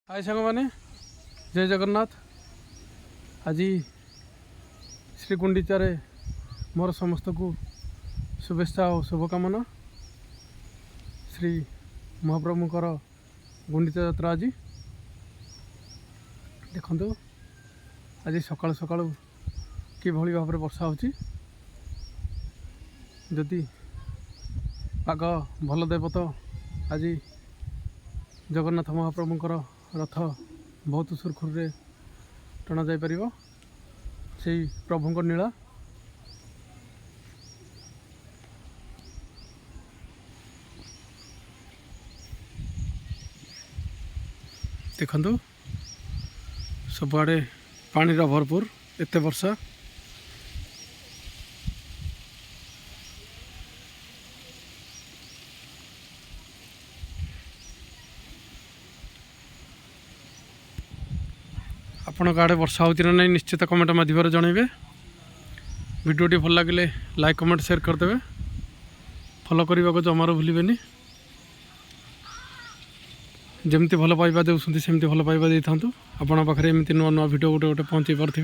हाय सांग मैंने जय जगन्नाथ। आज श्री गुंडीचार मोर समस्त को शुभेच्छा और शुभकामना। श्री महाप्रभुकर गुंडीचा यात्रा आज देखु। आज सकाल सकाल कि भाव में वर्षा होची। जदि पाग भल देव तो आज जगन्नाथ महाप्रभुकर रथ बहुत सुरखुर टणा जाई परिबो। से प्रभुंकर नीला देखु। सबुआड़े पानी भरपूर एत वर्षा। आपण आड़े वर्षा होती ना नहीं निश्चित कमेंट माध्यम जनइबे। वीडियोटी भल लगे लाइक कमेंट शेयर करदे। फॉलो करने को जमार भूलें। जमती भल पाइबा देउछंती सेमती भल पाइबा दे था। आपण पाखे एमती नुआ नुआ वीडियो गोटे गोटे पहुँचे पार्थी।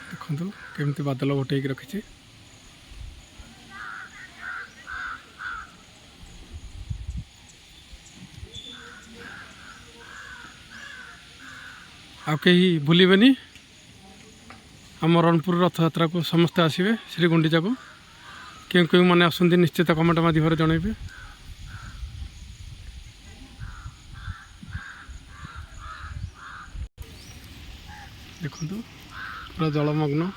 देखु केमती बादल गोटे रखी। आ कहीं भूलबेनि आम रणपुर रथ यात्रा को समस्ते आसबे श्री गुंडीचा को। क्यों क्यों मैंने आसती निश्चित कमेंट माध्यम जनइबे। देखु पूरा जलमग्न।